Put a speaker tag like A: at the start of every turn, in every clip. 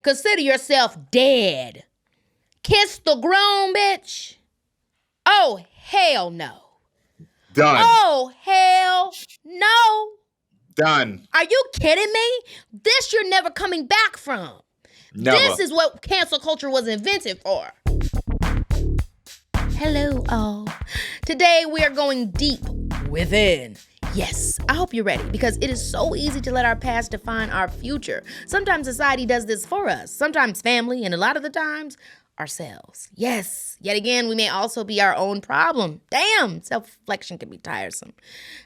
A: Consider yourself dead. Kiss the grown bitch. Oh, hell no.
B: Done.
A: Oh, hell no.
B: Done.
A: Are you kidding me? This you're never coming back from.
B: Never.
A: This is what cancel culture was invented for. Hello, all. Today we are going deep within. Yes, I hope you're ready because it is so easy to let our past define our future. Sometimes society does this for us, sometimes family, and a lot of the times, ourselves. Yes, yet again, we may also be our own problem. Damn, self-reflection can be tiresome.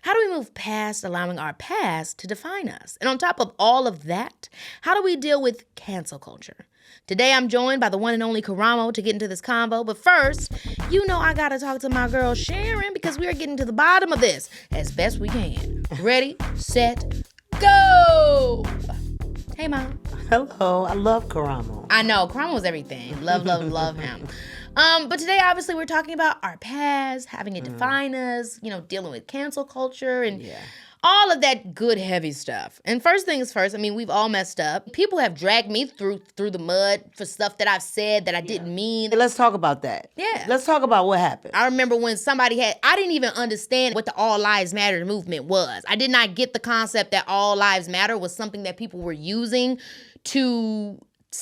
A: How do we move past allowing our past to define us? And on top of all of that, how do we deal with cancel culture? Today, I'm joined by the one and only Karamo to get into this convo. But first, you know I gotta talk to my girl Sharon because we are getting to the bottom of this as best we can. Ready, set, go! Hey, Mom.
C: Hello, I love Karamo.
A: I know, Karamo's everything. Love, love, love him. But today, obviously, we're talking about our past, having it define us, dealing with cancel culture and all of that good, heavy stuff. And first things first, we've all messed up. People have dragged me through the mud for stuff that I've said that I didn't mean.
C: Let's talk about that.
A: Yeah.
C: Let's talk about what happened.
A: I remember when I didn't even understand what the All Lives Matter movement was. I did not get the concept that All Lives Matter was something that people were using to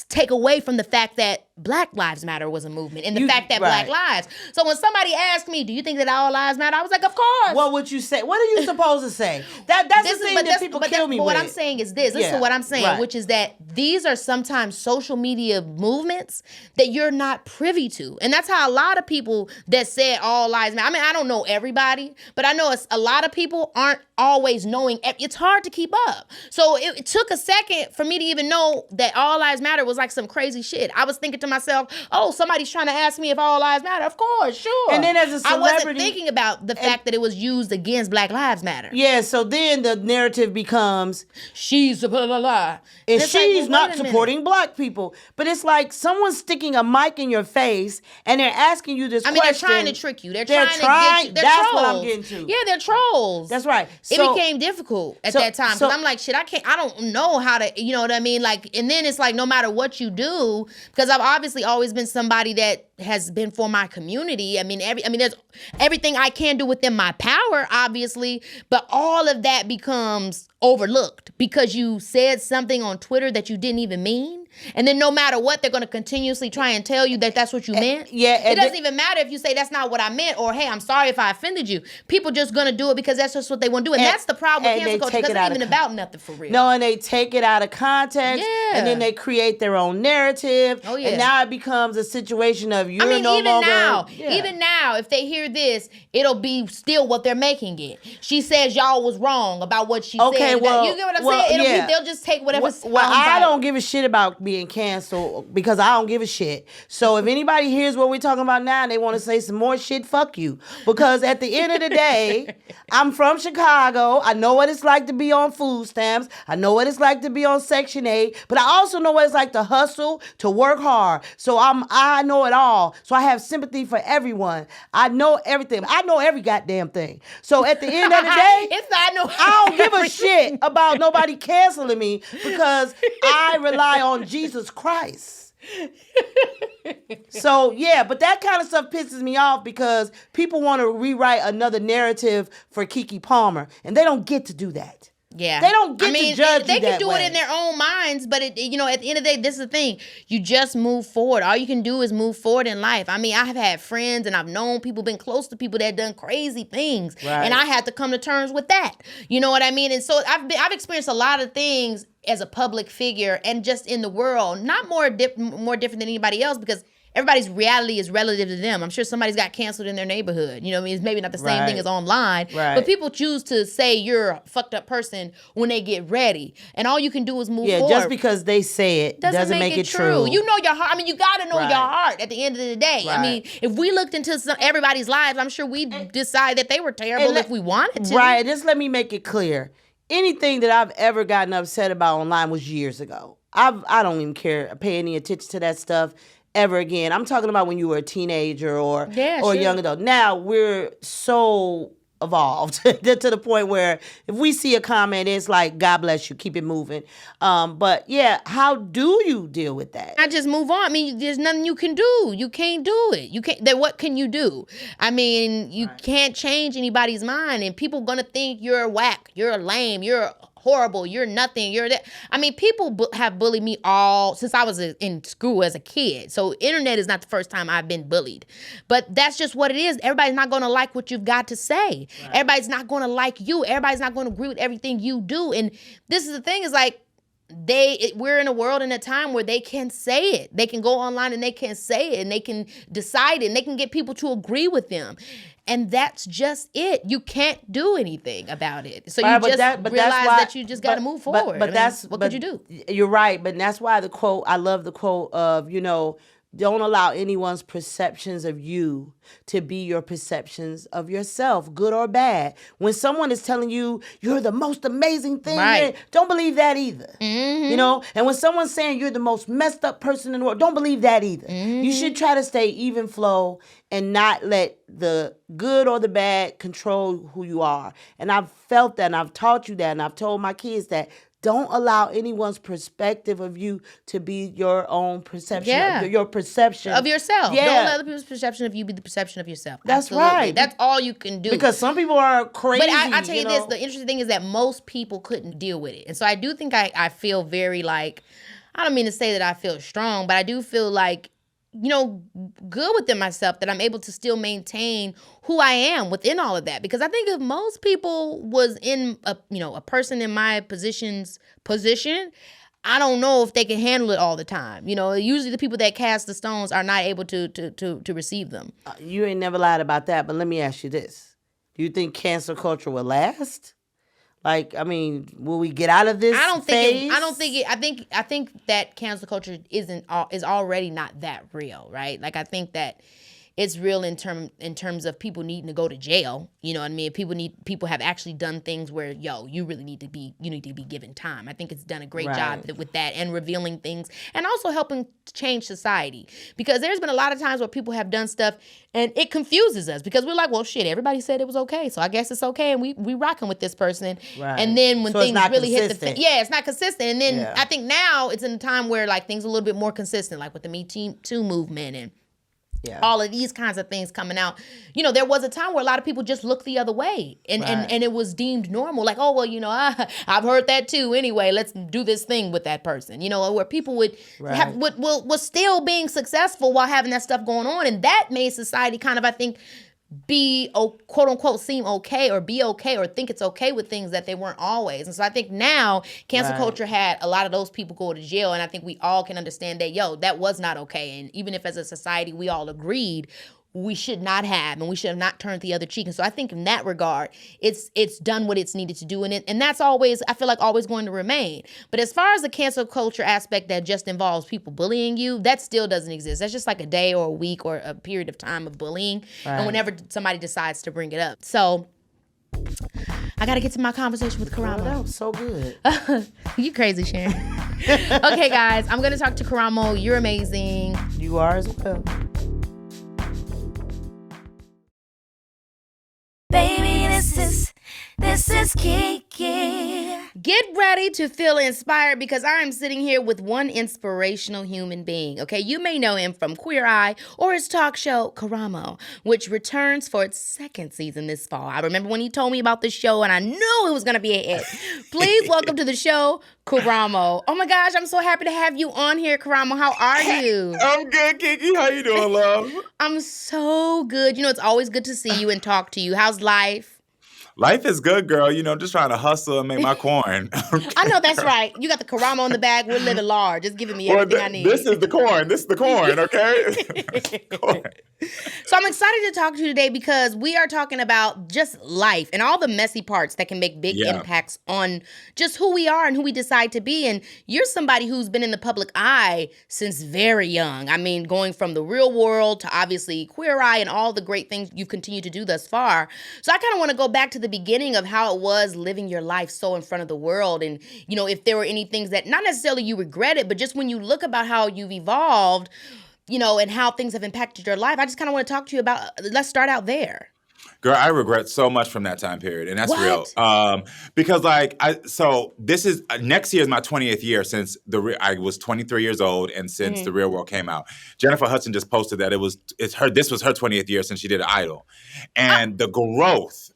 A: take away from the fact that Black Lives Matter was a movement and the fact that Black lives. So when somebody asked me, do you think that all lives matter? I was like, of course.
C: What would you say? What are you supposed to say? That's the thing that people kill me with.
A: What I'm saying is this. Listen to what I'm saying, which is that these are sometimes social media movements that you're not privy to. And that's how a lot of people that said all lives matter. I don't know everybody, but I know a lot of people aren't always knowing. It's hard to keep up. So it took a second for me to even know that all lives matter was like some crazy shit. I was thinking to myself, oh, somebody's trying to ask me if all lives matter. Of course, sure.
C: And then as a celebrity,
A: I wasn't thinking about the fact that it was used against Black Lives Matter.
C: Yeah, so then the narrative becomes
A: she's blah blah blah.
C: And she's not supporting Black people. But it's like someone's sticking a mic in your face and they're asking you this question.
A: They're trying to trick you. They're trying to get you.
C: That's
A: trolls.
C: what I'm getting to.
A: Yeah, they're trolls.
C: That's right.
A: It became difficult at that time because I'm like, shit, I don't know how to, you know what I mean? Like, and then it's like, no matter what you do, because I've obviously always been somebody that has been for my community. There's everything I can do within my power, obviously, but all of that becomes overlooked because you said something on Twitter that you didn't even mean. And then no matter what, they're going to continuously try and tell you that that's what you meant. It doesn't even matter if you say that's not what I meant or, hey, I'm sorry if I offended you. People just going to do it because that's just what they want to do. And that's the problem with cancel culture because it's not even about nothing for real.
C: No, and they take it out of context. Yeah. And then they create their own narrative.
A: Oh, yeah.
C: And now it becomes a situation of you're
A: even now, if they hear this, it'll be still what they're making it. She says y'all was wrong about what she said.
C: Well,
A: you get what I'm saying?
C: They'll
A: just take whatever.
C: I don't give a shit about being canceled because I don't give a shit. So if anybody hears what we're talking about now and they want to say some more shit, fuck you. Because at the end of the day, I'm from Chicago. I know what it's like to be on food stamps. I know what it's like to be on Section 8. But I also know what it's like to hustle, to work hard. So I know it all. So I have sympathy for everyone. I know everything. I know every goddamn thing. So at the end of the day, I don't give a shit about nobody canceling me because I rely on Jesus Christ. So yeah, but that kind of stuff pisses me off because people want to rewrite another narrative for Keke Palmer and they don't get to do that.
A: Yeah.
C: They don't get to judge
A: They
C: you
A: can
C: that
A: do
C: way.
A: it in their own minds, but at the end of the day, this is the thing. You just move forward. All you can do is move forward in life. I have had friends and I've known people, been close to people that have done crazy things. Right. And I had to come to terms with that. You know what I mean? And so I've experienced a lot of things as a public figure and just in the world, not more different than anybody else because everybody's reality is relative to them. I'm sure somebody's got canceled in their neighborhood. You know what I mean? It's maybe not the same thing as online. Right. But people choose to say you're a fucked up person when they get ready. And all you can do is move forward.
C: Yeah, just because they say it doesn't make it true.
A: You know your heart. You got to know your heart at the end of the day. Right. If we looked into everybody's lives, I'm sure we'd decide that they were terrible if we wanted to.
C: Right. Just let me make it clear. Anything that I've ever gotten upset about online was years ago. I don't even pay any attention to that stuff ever again. I'm talking about when you were a teenager or a young adult. Now we're so evolved to the point where if we see a comment, it's like, God bless you, keep it moving. But yeah, how do you deal with that?
A: I just move on. I mean, there's nothing you can do. You can't do it. You can't. Then what can you do? I mean, you can't change anybody's mind, and people gonna think you're whack, you're lame, you're horrible, you're nothing, you're that. I mean, people have bullied me all since I was in school as a kid. So internet is not the first time I've been bullied. But that's just what it is. Everybody's not going to like what you've got to say. Right. Everybody's not going to like you. Everybody's not going to agree with everything you do. And this is the thing is like, we're in a world in a time where they can say it. They can go online and they can say it and they can decide it and they can get people to agree with them. And that's just it. You can't do anything about it. So you realize that you just got to move forward. What could you do?
C: You're right. But that's why I love the quote of, don't allow anyone's perceptions of you to be your perceptions of yourself, good or bad. When someone is telling you you're the most amazing thing, right, don't believe that either. Mm-hmm. And when someone's saying you're the most messed up person in the world, don't believe that either. Mm-hmm. You should try to stay even flow and not let the good or the bad control who you are. And I've felt that, and I've taught you that, and I've told my kids that. Don't allow anyone's perspective of you to be your own perception, your perception
A: of yourself. Yeah. Don't let other people's perception of you be the perception of yourself.
C: That's Absolutely. Right.
A: That's all you can do.
C: Because some people are crazy.
A: But I tell you this, the interesting thing is that most people couldn't deal with it. And so I do think I feel very like, I don't mean to say that I feel strong, but I do feel like, good within myself that I'm able to still maintain who I am within all of that. Because I think if most people was in a person in my position, I don't know if they can handle it all the time. Usually the people that cast the stones are not able to receive them.
C: You ain't never lied about that, but let me ask you this. Do you think cancel culture will last? Like, I mean, will we get out of this phase?
A: I think that cancel culture is already not that real, right? Like, I think that it's real in terms of people needing to go to jail. You know what I mean? People have actually done things where, you really need to be given time. I think it's done a great job with that and revealing things and also helping change society. Because there's been a lot of times where people have done stuff and it confuses us because we're like, well, shit, everybody said it was okay, so I guess it's okay, and we rocking with this person. Right. And then when things really hit it's not consistent. And then I think now it's in a time where like things are a little bit more consistent, like with the Me Too movement and all of these kinds of things coming out. There was a time where a lot of people just looked the other way and it was deemed normal. Like, oh, well, I've heard that too. Anyway, let's do this thing with that person. Where people would was still being successful while having that stuff going on. And that made society kind of, I think, be quote unquote seem okay or be okay or think it's okay with things that they weren't always. And so I think now cancel culture had a lot of those people go to jail, and I think we all can understand that that was not okay. And even if as a society we all agreed we should not have, and we should have not turned the other cheek. And so I think in that regard, it's done what it's needed to do. And that's always, I feel like, always going to remain. But as far as the cancel culture aspect that just involves people bullying you, that still doesn't exist. That's just like a day or a week or a period of time of bullying. Right. And whenever somebody decides to bring it up. So I got to get to my conversation with Karamo.
C: That was so good.
A: You crazy, Sharon. Okay, guys, I'm going to talk to Karamo. You're amazing.
C: You are as well.
D: Baby, this is Keke.
A: Get ready to feel inspired because I'm sitting here with one inspirational human being. Okay, you may know him from Queer Eye or his talk show, Karamo, which returns for its second season this fall. I remember when he told me about the show and I knew it was going to be a hit. Please welcome to the show, Karamo. Oh my gosh, I'm so happy to have you on here, Karamo. How are you?
B: I'm good, Keke. How you doing, love?
A: I'm so good. It's always good to see you and talk to you. How's life?
B: Life is good, girl. Just trying to hustle and make my coin.
A: I know that's right. You got the Karamo in the bag. We're living large. Just giving me everything I need.
B: This is the corn, okay? Corn.
A: So I'm excited to talk to you today because we are talking about just life and all the messy parts that can make big impacts on just who we are and who we decide to be. And you're somebody who's been in the public eye since very young. I mean, going from the real world to obviously Queer Eye and all the great things you've continued to do thus far. So I kind of want to go back to the beginning of how it was living your life so in front of the world. And, if there were any things that not necessarily you regretted, but just when you look about how you've evolved, and how things have impacted your life, I just kind of want to talk to you about, let's start out there.
B: Girl, I regret so much from that time period, and that's real.
A: What?
B: Because so this is next year is my 20th year since I was 23 years old, and since The Real World came out. Jennifer Hudson just posted that this was her 20th year since she did Idol, and the growth,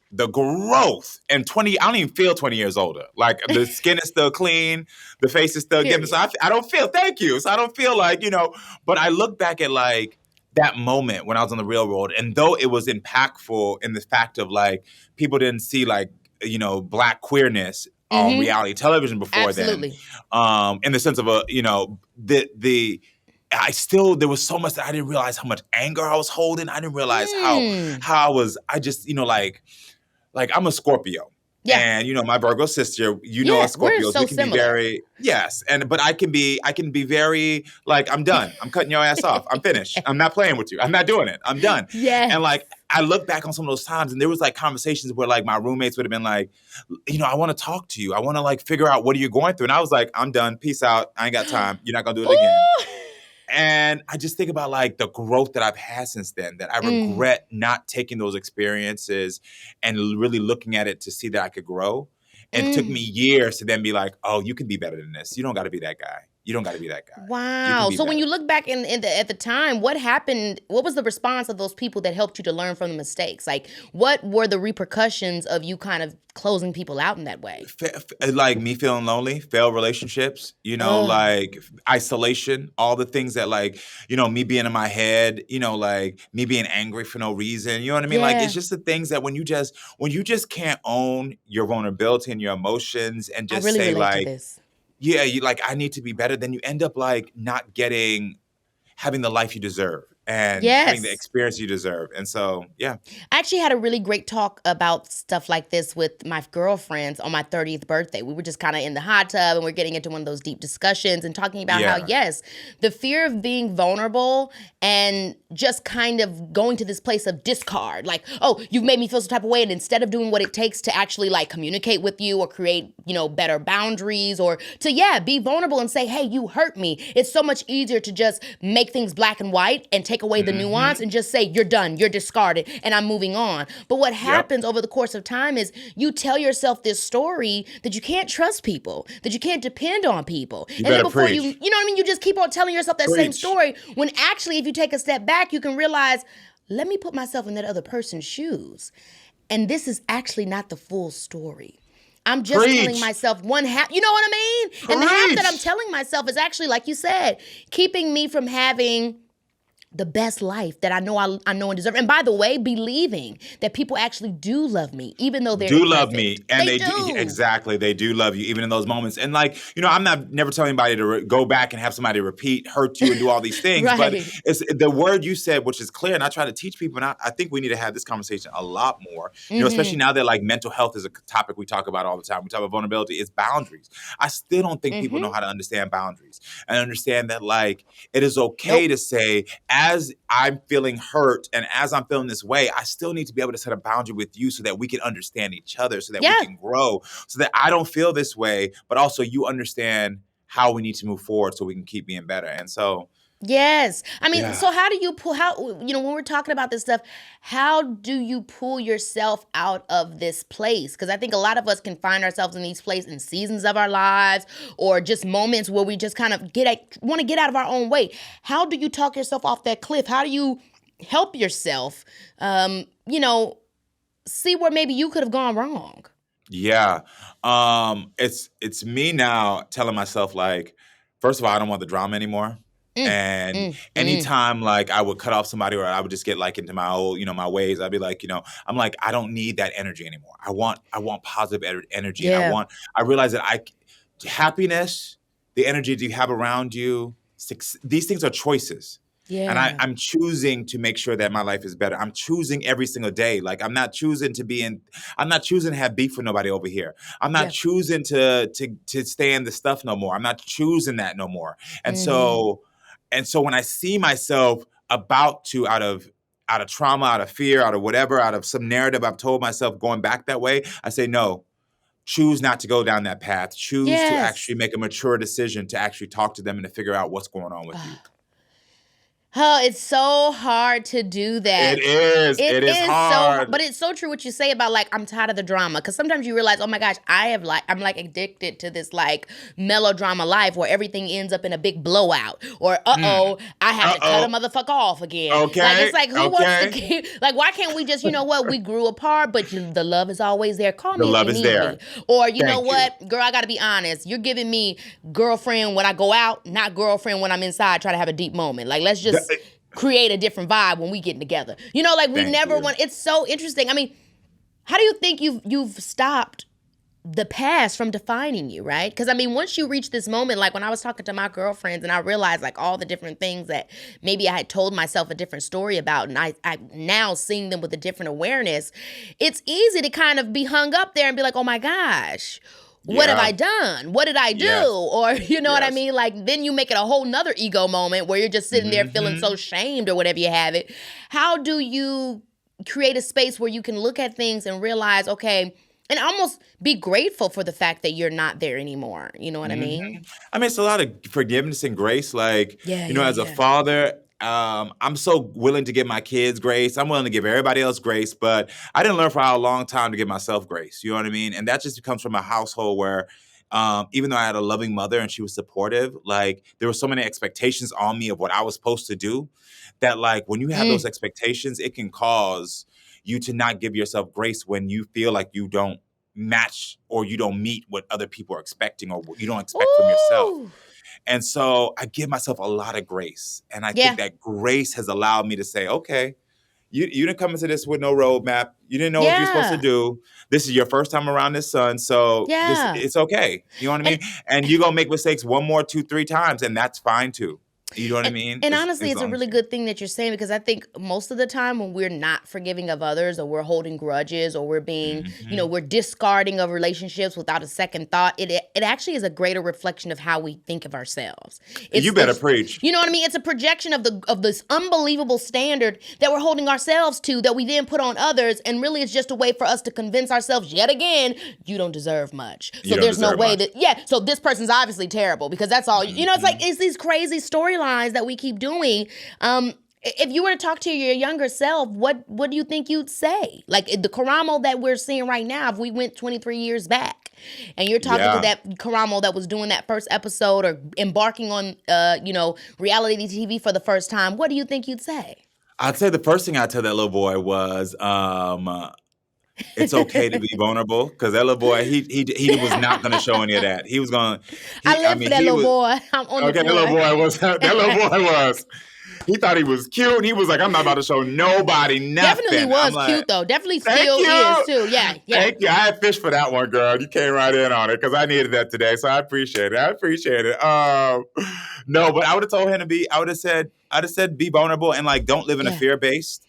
B: and 20. I don't even feel 20 years older. Like the skin is still clean, the face is still given. So I don't feel. Thank you. So I don't feel like But I look back at like that moment when I was on The Real World, and though it was impactful in the fact of like people didn't see like Black queerness on reality television before
A: Absolutely.
B: then, in the sense of there was so much that I didn't realize how much anger I was holding. I didn't realize how I just like I'm a Scorpio.
A: Yeah.
B: And my Virgo sister, us Scorpios,
A: we're so
B: we can
A: similar.
B: be very but I can be very like, I'm done. I'm cutting your ass off. I'm finished. I'm not playing with you. I'm not doing it. I'm done.
A: Yes.
B: And like I look back on some of those times, and there was like conversations where like my roommates would have been like, I want to talk to you. I want to like figure out what are you going through. And I was like, I'm done. Peace out. I ain't got time. You're not gonna do it again. And I just think about like the growth that I've had since then, that I regret not taking those experiences and really looking at it to see that I could grow. And it took me years to then be like, oh, you can be better than this. You don't got to be that guy. You don't got to be that guy.
A: Wow. So when you look back at the time, what happened? What was the response of those people that helped you to learn from the mistakes? Like, what were the repercussions of you kind of closing people out in that way?
B: Like me feeling lonely, failed relationships, like isolation, all the things that like, me being in my head, like me being angry for no reason. You know what I mean?
A: Yeah.
B: Like, it's just the things that when you just can't own your vulnerability and your emotions and just
A: really
B: say
A: relate
B: like,
A: to this.
B: yeah, you like, I need to be better, then you end up like not having the life you deserve and having the experience you deserve. And so, yeah.
A: I actually had a really great talk about stuff like this with my girlfriends on my 30th birthday. We were just kind of in the hot tub and we're getting into one of those deep discussions and talking about how, yes, the fear of being vulnerable and just kind of going to this place of discard. Like, oh, you've made me feel some type of way. And instead of doing what it takes to actually like communicate with you or create, better boundaries or to, be vulnerable and say, hey, you hurt me. It's so much easier to just make things black and white and take away the nuance and just say, you're done, you're discarded, and I'm moving on. But what happens over the course of time is you tell yourself this story that you can't trust people, that you can't depend on people.
B: And then before
A: you know what I mean? You just keep on telling yourself that same story when actually if you take a step back, you can realize, let me put myself in that other person's shoes. And this is actually not the full story. I'm just telling myself one half, you know what I mean? And the half that I'm telling myself is actually, like you said, keeping me from having the best life that I know and deserve. And by the way, believing that people actually do love me, even though they're
B: love me, and they do. Exactly, they do love you, even in those moments. And like, I'm never telling anybody to go back and have somebody hurt you, and do all these things. But it's the word you said, which is clear. And I try to teach people, and I think we need to have this conversation a lot more. Especially now that like mental health is a topic we talk about all the time. We talk about vulnerability. It's boundaries. I still don't think people know how to understand boundaries and understand that like it is okay to say, as I'm feeling hurt and as I'm feeling this way, I still need to be able to set a boundary with you so that we can understand each other, so that we can grow, so that I don't feel this way, but also you understand how we need to move forward so we can keep being better. And so...
A: Yes. I mean, so how do you when we're talking about this stuff, how do you pull yourself out of this place? Because I think a lot of us can find ourselves in these places in seasons of our lives or just moments where we just kind of want to get out of our own way. How do you talk yourself off that cliff? How do you help yourself, see where maybe you could have gone wrong?
B: Yeah. It's me now telling myself like, first of all, I don't want the drama anymore. And anytime like I would cut off somebody or I would just get like into my old, my ways, I'd be like, I'm like, I don't need that energy anymore. I want positive energy.
A: Yeah.
B: And I realize that happiness, the energy that you have around you, these things are choices. Yeah. And I'm choosing to make sure that my life is better. I'm choosing every single day. Like I'm not choosing to have beef with nobody over here. I'm not choosing to stay in the stuff no more. I'm not choosing that no more. And so when I see myself about to, out of trauma, out of fear, out of whatever, out of some narrative I've told myself going back that way, I say, no, choose not to go down that path. Choose to actually make a mature decision to actually talk to them and to figure out what's going on with you.
A: Oh, it's so hard to do that.
B: It is. It is hard.
A: But it's so true what you say about like I'm tired of the drama, because sometimes you realize, oh my gosh, I'm like addicted to this like melodrama life where everything ends up in a big blowout, or I have to cut a motherfucker off again.
B: Okay.
A: Like it's like who wants to keep, like why can't we just, you know what, we grew apart, but the love is always there. Call me if you need me. Or you know what, girl, I gotta be honest. You're giving me girlfriend when I go out, not girlfriend when I'm inside trying to have a deep moment. Like let's just create a different vibe when we get together. You know, like we never want. It's so interesting. I mean, how do you think you've stopped the past from defining you, right? Because I mean, once you reach this moment, like when I was talking to my girlfriends and I realized like all the different things that maybe I had told myself a different story about, and I now seeing them with a different awareness, it's easy to kind of be hung up there and be like, oh my gosh, what have I done? What did I do? Or, you know what I mean? Like, then you make it a whole nother ego moment where you're just sitting there feeling so shamed or whatever you have it. How do you create a space where you can look at things and realize, okay, and almost be grateful for the fact that you're not there anymore? You know what I mean?
B: I mean, it's a lot of forgiveness and grace. Like, as a father, I'm so willing to give my kids grace. I'm willing to give everybody else grace, but I didn't learn for a long time to give myself grace. You know what I mean? And that just comes from a household where even though I had a loving mother and she was supportive, like there were so many expectations on me of what I was supposed to do that like when you have those expectations, it can cause you to not give yourself grace when you feel like you don't match or you don't meet what other people are expecting or what you don't expect from yourself. And so I give myself a lot of grace. And I think that grace has allowed me to say, okay, you didn't come into this with no roadmap. You didn't know what you're supposed to do. This is your first time around this sun. So it's okay. You know what I mean? And you're going to make mistakes 1 more, 2, 3 times. And that's fine too. You know what I mean?
A: And honestly, it's a really good thing that you're saying, because I think most of the time when we're not forgiving of others or we're holding grudges or we're being, we're discarding of relationships without a second thought, it actually is a greater reflection of how we think of ourselves.
B: You better preach.
A: You know what I mean? It's a projection of this unbelievable standard that we're holding ourselves to that we then put on others, and really it's just a way for us to convince ourselves yet again, you don't deserve much. So there's no way so this person's obviously terrible because that's all, it's like, it's these crazy storylines that we keep doing. If you were to talk to your younger self, what do you think you'd say? Like the Karamo that we're seeing right now, if we went 23 years back and you're talking to that Karamo that was doing that first episode or embarking on, reality TV for the first time, what do you think you'd say?
B: I'd say the first thing I'd tell that little boy was, it's okay to be vulnerable, because that little boy, he was not going to show any of that. He was going to...
A: I live for that little boy. I'm on the
B: that little boy was... He thought he was cute, and he was like, I'm not about to show nobody nothing.
A: Definitely was cute, though. Definitely still is, too. Yeah.
B: Thank you. I had fish for that one, girl. You came right in on it, because I needed that today, so I appreciate it. No, but I would have told him I'd have said be vulnerable and, like, don't live in a fear-based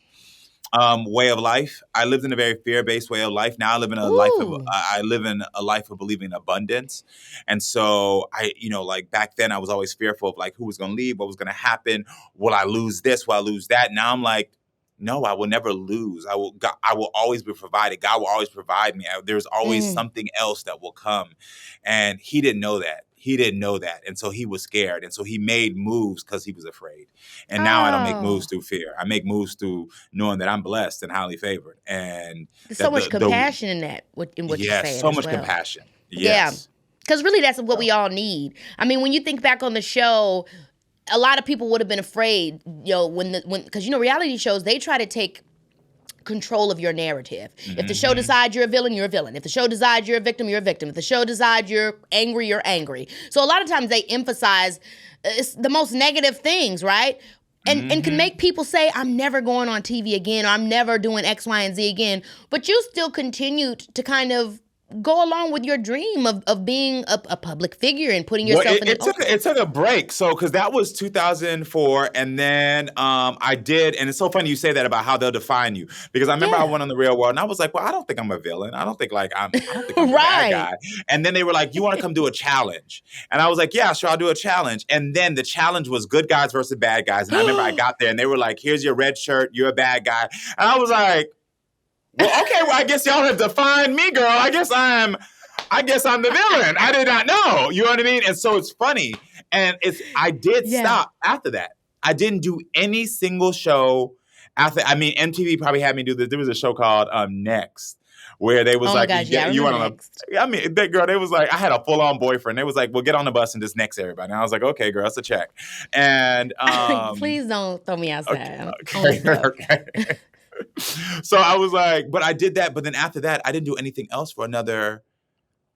B: way of life. I lived in a very fear-based way of life. Now I live in a life of believing in abundance. And so like back then I was always fearful of like who was going to leave, what was going to happen, will I lose this, will I lose that? Now I'm like, no, I will never lose. I will always be provided. God will always provide me. There's always something else that will come. And he didn't know that. And so he was scared. And so he made moves because he was afraid. And now I don't make moves through fear. I make moves through knowing that I'm blessed and highly favored. And
A: there's so much compassion in that, in what you're saying.
B: Yes, so much compassion. Yes.
A: Yeah. Because really that's what we all need. I mean, when you think back on the show, a lot of people would have been afraid, because reality shows, they try to take control of your narrative. If the show decides you're a villain, you're a villain. If the show decides you're a victim, you're a victim. If the show decides you're angry, you're angry. So a lot of times they emphasize the most negative things, right? And can make people say, I'm never going on TV again, or I'm never doing X, Y, and Z again. But you still continued to kind of go along with your dream of being a public figure and putting yourself in
B: it took a break. So, because that was 2004. And then I did, and it's so funny you say that about how they'll define you. Because I remember I went on The Real World and I was like, well, I don't think I'm a villain. I don't think I'm a bad guy. And then they were like, you want to come do a challenge? And I was like, yeah, sure, I'll do a challenge. And then the challenge was good guys versus bad guys. And I remember I got there and they were like, here's your red shirt, you're a bad guy. And I was like, well, okay, I guess y'all have defined me, girl. I guess I'm the villain. I did not know. You know what I mean? And so it's funny. And I did stop after that. I didn't do any single show after. I mean, MTV probably had me do this. There was a show called Next, where they was
A: Oh my
B: like,
A: gosh, yeah, I
B: you
A: remember
B: want
A: Next.
B: to, I mean, that girl, they was like, I had a full-on boyfriend. They was like, well, get on the bus and just next everybody. And I was like, okay, girl, it's a check. And
A: please don't throw me outside.
B: Okay. So I was like, but I did that. But then after that, I didn't do anything else for another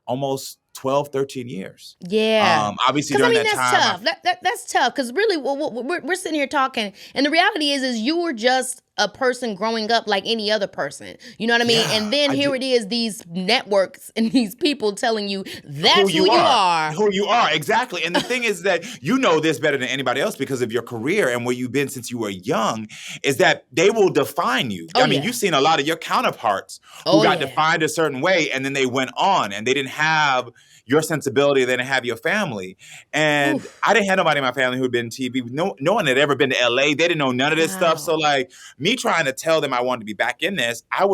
B: almost 12, 13 years.
A: Yeah.
B: Obviously during that time.
A: That's tough. Because really, we're sitting here talking. And the reality is you were just a person growing up like any other person. You know what I mean?
B: Yeah,
A: and then here it is, these networks and these people telling you that's who you are.
B: Who you are, exactly. And the thing is that you know this better than anybody else because of your career and where you've been since you were young, is that they will define you.
A: Oh,
B: I mean, you've seen a lot of your counterparts who got defined a certain way and then they went on and they didn't have your sensibility, they didn't have your family. And I didn't have nobody in my family who'd been TV. No one had ever been to LA. They didn't know none of this stuff. So like me trying to tell them I wanted to be back in this, I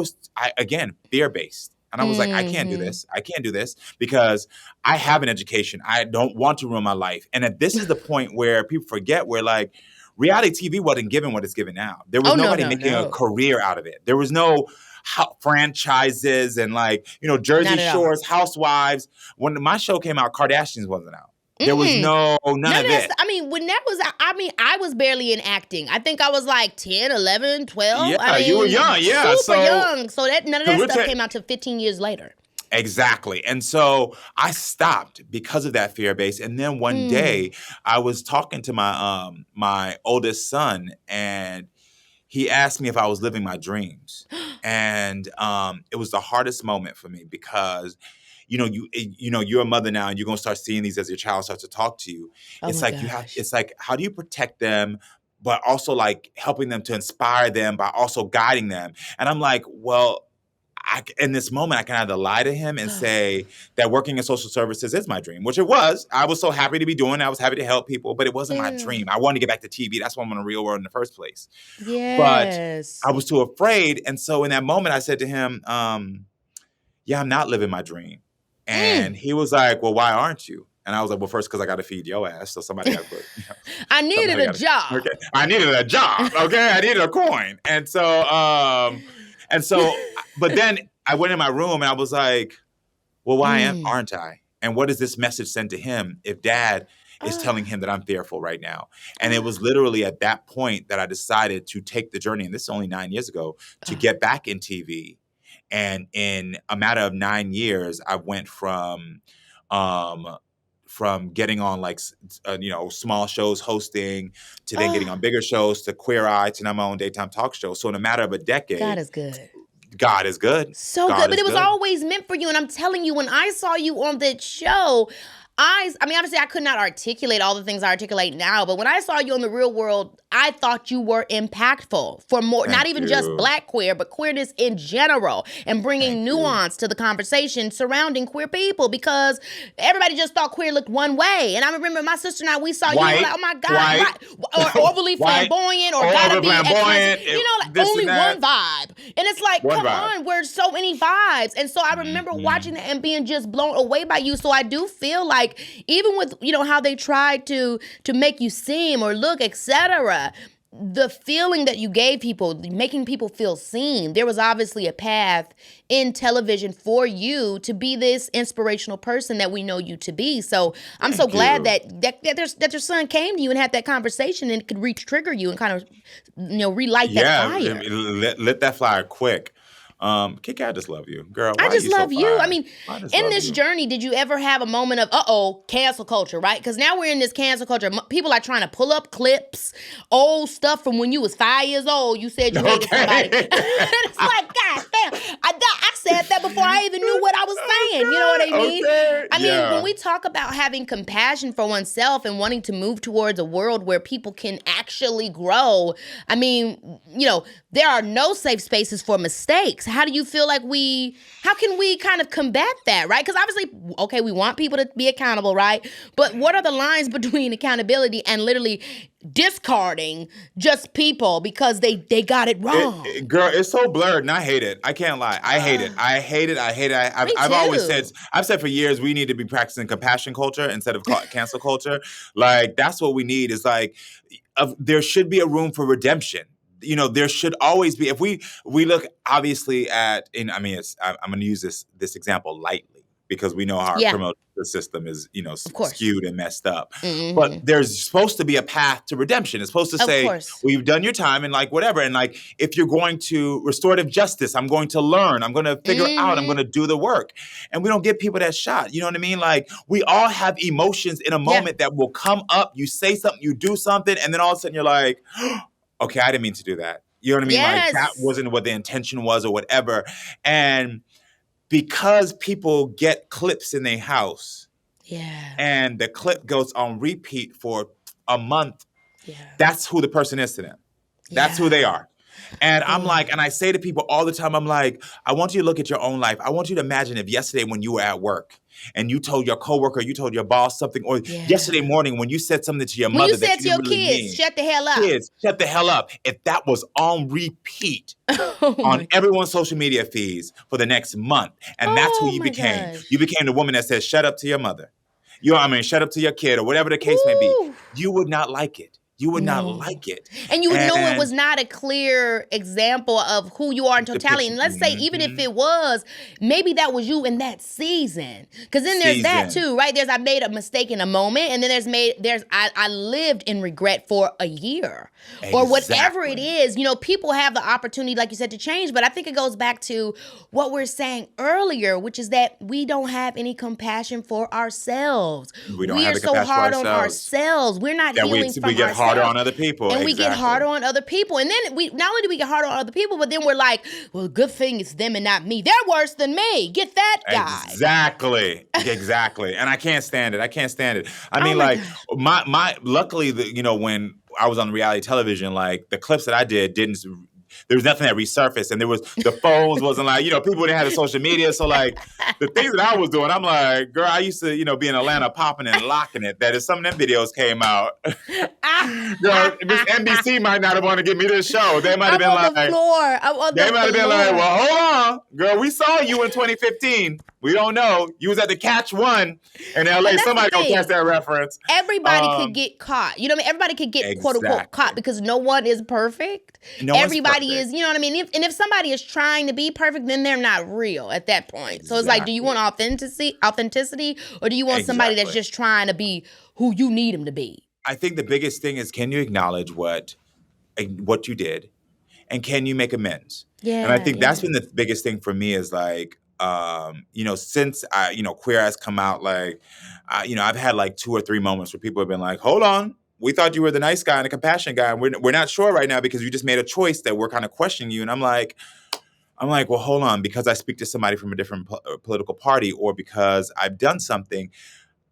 B: again, fear-based. And I was like, I can't do this. I can't do this because I have an education. I don't want to ruin my life. And this is the point where people forget where like reality TV wasn't given what it's given now. There was nobody making a career out of it. There was no franchises and like, Jersey Shore's Housewives. When my show came out, Kardashians wasn't out. There was none of it.
A: I mean, when that was, I was barely in acting. I think I was like 10, 11, 12.
B: Yeah,
A: I mean,
B: you were young, yeah.
A: Super young. So none of that stuff came out till 15 years later.
B: Exactly. And so I stopped because of that fear base. And then one day I was talking to my oldest son and he asked me if I was living my dreams. And it was the hardest moment for me because you're a mother now and you're going to start seeing these as your child starts to talk to you. It's like how do you protect them, but also like helping them to inspire them by also guiding them. And I'm like, well, in this moment, I can either lie to him and say that working in social services is my dream, which it was. I was so happy to be doing it. I was happy to help people, but it wasn't my dream. I wanted to get back to TV. That's why I'm in the real world in the first place.
A: Yes.
B: But I was too afraid. And so in that moment, I said to him, yeah, I'm not living my dream. And he was like, well, why aren't you? And I was like, well, first, because I got to feed your ass. So somebody got to put,
A: I needed a job.
B: Okay. I needed a job. Okay. I needed a coin. And so, but then I went in my room and I was like, well, why aren't I? And what does this message send to him if dad is telling him that I'm fearful right now? And it was literally at that point that I decided to take the journey. And this is only 9 years ago to get back in TV. And in a matter of 9 years, I went from getting on like, small shows hosting to then getting on bigger shows to Queer Eye to now my own daytime talk show. So in a matter of a decade.
A: God is good.
B: God is good.
A: So good. But it was always meant for you. And I'm telling you, when I saw you on that show, I mean, obviously, I could not articulate all the things I articulate now, but when I saw you in the real world, I thought you were impactful for more, not even just Black queer, but queerness in general, and bringing nuance to the conversation surrounding queer people, because everybody just thought queer looked one way. And I remember my sister and I, we saw you, we were like, oh my God, or overly flamboyant, or gotta be flamboyant, like only one vibe. And it's like, come on, we're so many vibes. And so I remember watching that and being just blown away by you. So I do feel like, even with how they tried to make you seem or look, etc., the feeling that you gave people, making people feel seen, there was obviously a path in television for you to be this inspirational person that we know you to be. So I'm so glad that your son came to you and had that conversation and could trigger you and kind of relight that fire.
B: Lit that fire quick. Keke, I just love you, girl.
A: I just love you.
B: So
A: I mean, in this journey, did you ever have a moment of, cancel culture, right? Because now we're in this cancel culture. People are trying to pull up clips, old stuff from when you was 5 years old. You said you hated somebody. It's like, God damn. I said that before I even knew what I was saying. You know what I mean?
B: Okay.
A: I mean, when we talk about having compassion for oneself and wanting to move towards a world where people can actually grow, I mean, there are no safe spaces for mistakes. How do you feel like how can we kind of combat that, right? Because obviously, okay, we want people to be accountable, right? But what are the lines between accountability and literally discarding just people because they got it wrong?
B: Girl, it's so blurred and I hate it. I can't lie. I hate it. I've always said for years, we need to be practicing compassion culture instead of cancel culture. Like, that's what we need is like, there should be a room for redemption. There should always be. If we look obviously at, and I mean, I'm going to use this example lightly because we know how our criminal system is, skewed and messed up.
A: Mm-hmm.
B: But there's supposed to be a path to redemption. It's supposed to say, well, you've done your time and like whatever. And like, if you're going to restorative justice, I'm going to learn. I'm going to figure out. I'm going to do the work. And we don't give people that shot. You know what I mean? Like, we all have emotions in a moment that will come up. You say something, you do something, and then all of a sudden you're like, okay, I didn't mean to do that. You know what I mean?
A: Yes.
B: Like, that wasn't what the intention was or whatever. And because people get clips in their house and the clip goes on repeat for a month, that's who the person is to them. That's who they are. And I'm like, and I say to people all the time, I'm like, I want you to look at your own life. I want you to imagine if yesterday when you were at work and you told your coworker, you told your boss something, or yesterday morning when you said something to your mother,
A: you said to your kids, shut the hell up.
B: Kids, shut the hell up. If that was on repeat on everyone's social media feeds for the next month, and that's who you became.
A: Gosh.
B: You became the woman that says, shut up to your mother. Shut up to your kid, or whatever the case may be. You would not like it. You would not like it.
A: And you would know it was not a clear example of who you are in totality. And let's say even if it was, maybe that was you in that season. Because then there's that too, right? There's I made a mistake in a moment, and then I lived in regret for a year. Or whatever it is. People have the opportunity, like you said, to change. But I think it goes back to what we're saying earlier, which is that we don't have any compassion for ourselves. We are so hard on ourselves. We're not healing from ourselves.
B: Harder on other people.
A: And we get harder on other people. And then not only do we get harder on other people, but then we're like, well, good thing it's them and not me. They're worse than me. Get that guy.
B: Exactly. And I can't stand it. I mean, my luckily, when I was on reality television, like the clips that I did there was nothing that resurfaced, and the phones wasn't like, people didn't have the social media. So like the things that I was doing, I'm like, girl, I used to, be in Atlanta popping and locking it. That if some of them videos came out, girl, this NBC might not have wanted to give me this show. They might have been like, well, hold on, girl, we saw you in 2015. We don't know. You was at the Catch One in LA. Somebody gonna catch that reference.
A: Everybody could get caught. You know what I mean? Everybody could get quote unquote caught because no one is perfect. Everybody is, you know what I mean? And if somebody is trying to be perfect, then they're not real at that point. So it's like, do you want authenticity, or do you want somebody that's just trying to be who you need them to be?
B: I think the biggest thing is, can you acknowledge what you did, and can you make amends? Yeah. And I think that's been the biggest thing for me is like, since Queer has come out, like, I've had like 2 or 3 moments where people have been like, hold on, we thought you were the nice guy and the compassionate guy. And we're not sure right now because you just made a choice that we're kind of questioning you. And I'm like, well, hold on, because I speak to somebody from a different political party, or because I've done something,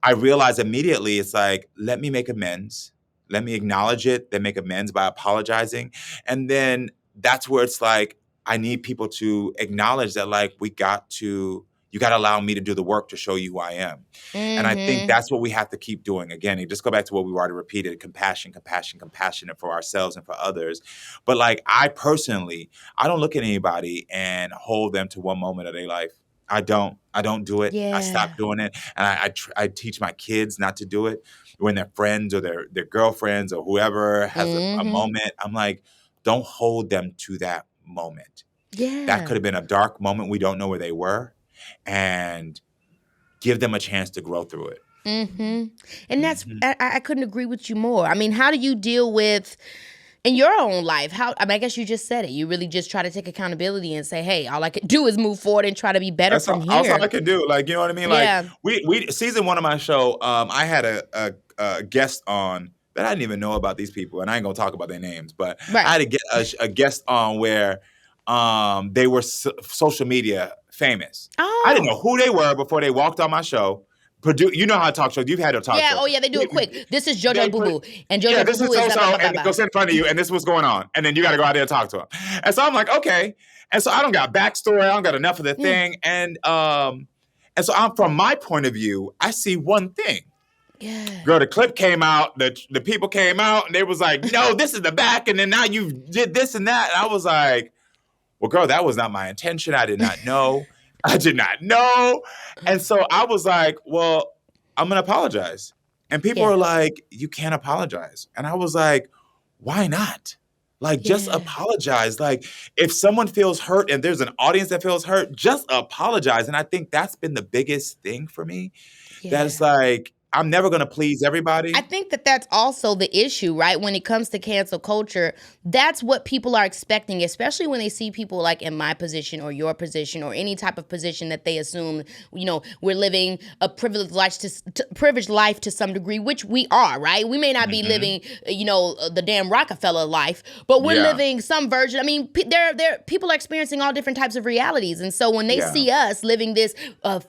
B: I realize immediately it's like, let me make amends. Let me acknowledge it, then make amends by apologizing. And then that's where it's like, I need people to acknowledge that, like, you got to allow me to do the work to show you who I am. Mm-hmm. And I think that's what we have to keep doing. Again, you just go back to what we've already repeated, compassionate for ourselves and for others. But like, I don't look at anybody and hold them to one moment of their life. I don't do it. Yeah. I stopped doing it. And I teach my kids not to do it when their friends or their girlfriends or whoever has a moment. I'm like, don't hold them to that moment. Yeah. That could have been a dark moment. We don't know where they were. And give them a chance to grow through it.
A: Mm-hmm. And that's, I couldn't agree with you more. I mean, how do you deal with, in your own life, I guess you just said it. You really just try to take accountability and say, hey, all I can do is move forward and try to be better from here.
B: That's all I can do. Like, you know what I mean? Like, we season 1 of my show, I had a guest on that I didn't even know about these people, and I ain't gonna talk about their names, but I had a guest on where they were social media famous. Oh. I didn't know who they were before they walked on my show. You know how to talk shows. You've had a talk show.
A: Yeah, oh yeah, they do it quick. This is JoJo Boo Boo. And JoJo Boo Boo is
B: so-so, and it goes in front of you, and this is what's going on. And then you got to go out there and talk to him. And so I'm like, okay. And so I don't got backstory. I don't got enough of the thing. And so from my point of view, I see one thing. Yeah. Girl, the clip came out, the people came out, and they was like, no, this is the back, and then now you did this and that. And I was like, well, girl, that was not my intention. I did not know. And so I was like, well, I'm going to apologize. And people were like, you can't apologize. And I was like, why not? Like, just apologize. Like, if someone feels hurt and there's an audience that feels hurt, just apologize. And I think that's been the biggest thing for me. That's like, I'm never going to please everybody.
A: I think that that's also the issue, right? When it comes to cancel culture, that's what people are expecting, especially when they see people like in my position or your position or any type of position that they assume, you know, we're living a privileged life to some degree, which we are, right? We may not be living, you know, the damn Rockefeller life, but we're living some version. I mean, people are experiencing all different types of realities. And so when they see us living this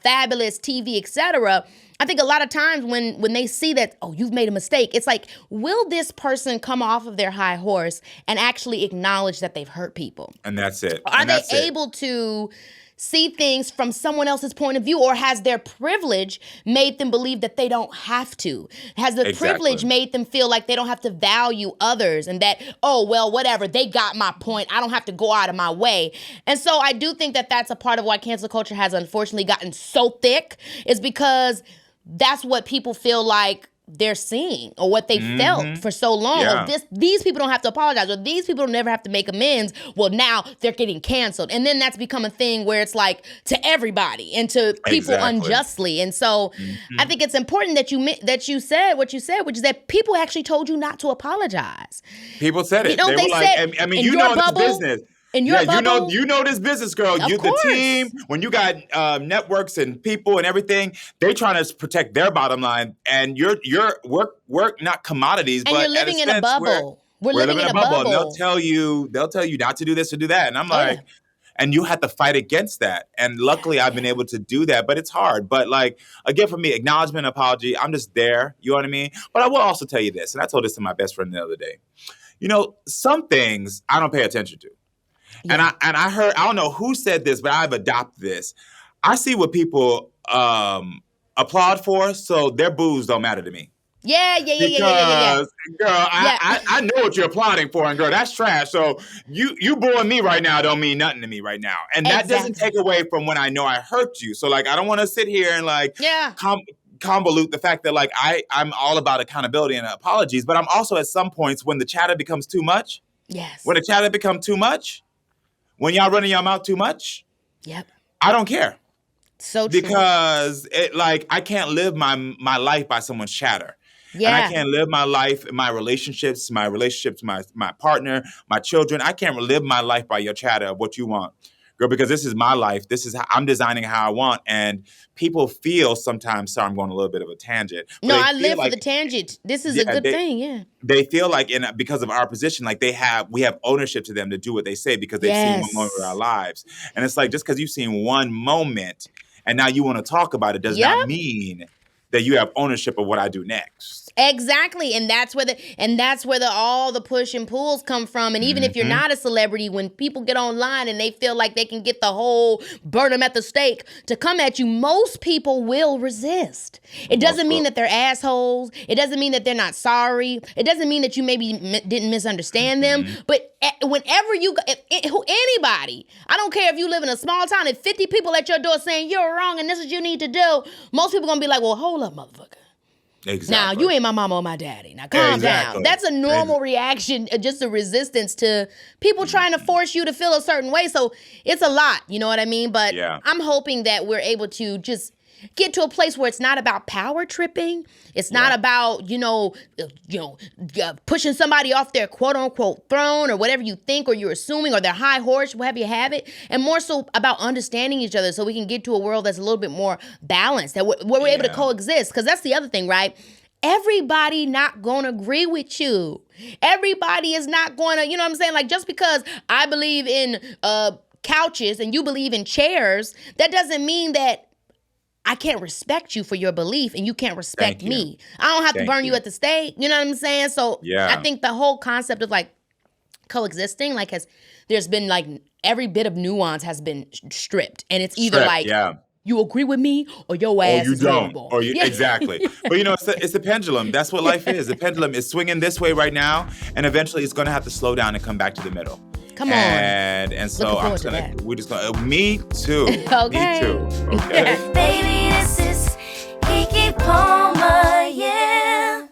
A: fabulous TV, etc., I think a lot of times when they see that, oh, you've made a mistake, it's like, will this person come off of their high horse and actually acknowledge that they've hurt people?
B: And that's it.
A: Are they able to see things from someone else's point of view, or has their privilege made them believe that they don't have to? Has the privilege made them feel like they don't have to value others and that, oh, well, whatever, they got my point, I don't have to go out of my way? And so I do think that that's a part of why cancel culture has unfortunately gotten so thick, is because that's what people feel like they're seeing, or what they felt for so long.
B: Yeah.
A: Oh, these people don't have to apologize, or these people don't never have to make amends. Well, now they're getting canceled. And then that's become a thing where it's like to everybody and to people unjustly. And so I think it's important that you said what you said, which is that people actually told you not to apologize.
B: People said it.
A: You know,
B: they
A: they
B: were
A: said,
B: like, I mean, you know this business.
A: In your bubble,
B: you know this business, girl. The team, when you got networks and people and everything, they trying to protect their bottom line, and your work not commodities,
A: and
B: but
A: you're living in a bubble. We're living in a bubble.
B: And they'll tell you not to do this or do that, and I'm like, and you have to fight against that. And luckily, I've been able to do that, but it's hard. But like, again, for me, acknowledgement, apology, I'm just there. You know what I mean? But I will also tell you this, and I told this to my best friend the other day. You know, some things I don't pay attention to. Yeah. And I heard, I don't know who said this, but I've adopted this. I see what people applaud for, so their boos don't matter to me.
A: Yeah.
B: Because, girl, I know what you're applauding for, and girl, that's trash. So you booing me right now don't mean nothing to me right now. And that doesn't take away from when I know I hurt you. So like, I don't want to sit here and like convolute the fact that like I'm all about accountability and apologies, but I'm also at some points when the chatter becomes too much.
A: Yes.
B: When the chatter becomes too much. When y'all running your mouth too much, I don't care.
A: So true.
B: Because I can't live my life by someone's chatter. Yeah. And I can't live my life, my relationships, my partner, my children. I can't live my life by your chatter of what you want. Girl, because this is my life. This is how I'm designing how I want. And people feel sometimes, sorry, I'm going a little bit of a tangent.
A: No, I live for the tangent. This is a good thing,
B: They feel like because of our position, like we have ownership to them to do what they say because they've seen one moment of our lives. And it's like, just because you've seen one moment and now you want to talk about it does not mean that you have ownership of what I do next.
A: Exactly. And that's where all the push and pulls come from. And even if you're not a celebrity, when people get online and they feel like they can get the whole burn them at the stake to come at you, most people will resist. It doesn't mean that they're assholes. It doesn't mean that they're not sorry. It doesn't mean that you maybe didn't misunderstand them. But whenever anybody, I don't care if you live in a small town, if 50 people at your door saying you're wrong and this is what you need to do, most people going to be like, well, hold up, motherfucker.
B: Exactly.
A: Now, you ain't my mama or my daddy. Now, calm down. That's a normal reaction, just a resistance to people trying to force you to feel a certain way. So it's a lot, you know what I mean? But I'm hoping that we're able to just get to a place where it's not about power tripping. It's not about, pushing somebody off their quote unquote throne or whatever you think or you're assuming or their high horse, whatever you have it. And more so about understanding each other so we can get to a world that's a little bit more balanced, that where we're able to coexist. Because that's the other thing, right? Everybody not gonna agree with you. Everybody is not gonna, you know what I'm saying? Like, just because I believe in couches and you believe in chairs, that doesn't mean that I can't respect you for your belief and you can't respect me. I don't have to burn you at the stake. You know what I'm saying? So I think the whole concept of like coexisting, there's been like every bit of nuance has been stripped. And it's either you agree with me or your ass is horrible.
B: Or you don't. Exactly. But it's a pendulum. That's what life is. The pendulum is swinging this way right now. And eventually it's going to have to slow down and come back to the middle.
A: Come on.
B: And so we're just gonna, me too.
A: Okay.
B: Me too. Okay.
D: Baby, this is Keke and Karamo, yeah.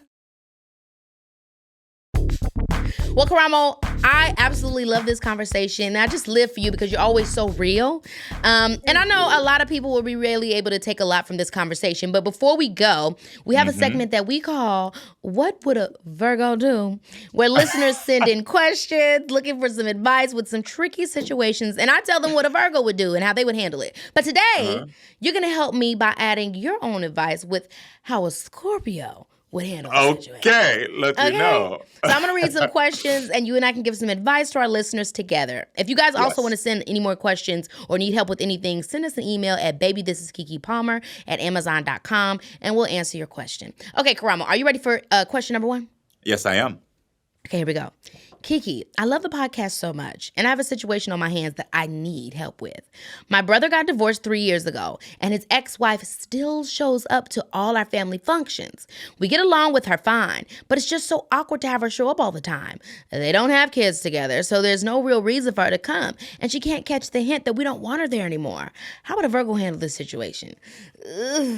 A: Well, Karamo, I absolutely love this conversation. I just live for you because you're always so real. And I know a lot of people will be really able to take a lot from this conversation. But before we go, we have a segment that we call What Would a Virgo Do? Where listeners send in questions, looking for some advice with some tricky situations. And I tell them what a Virgo would do and how they would handle it. But today, you're going to help me by adding your own advice with how a Scorpio would handle the situation.
B: Okay, let you know.
A: So I'm going to read some questions, and you and I can give some advice to our listeners together. If you guys also want to send any more questions or need help with anything, send us an email at babythisIskikipalmer@amazon.com, and we'll answer your question. Okay, Karamo, are you ready for question number 1?
B: Yes, I am.
A: Okay, here we go. Keke, I love the podcast so much, and I have a situation on my hands that I need help with. My brother got divorced 3 years ago, and his ex-wife still shows up to all our family functions. We get along with her fine, but it's just so awkward to have her show up all the time. They don't have kids together, so there's no real reason for her to come, and she can't catch the hint that we don't want her there anymore. How would a Virgo handle this situation? Ugh.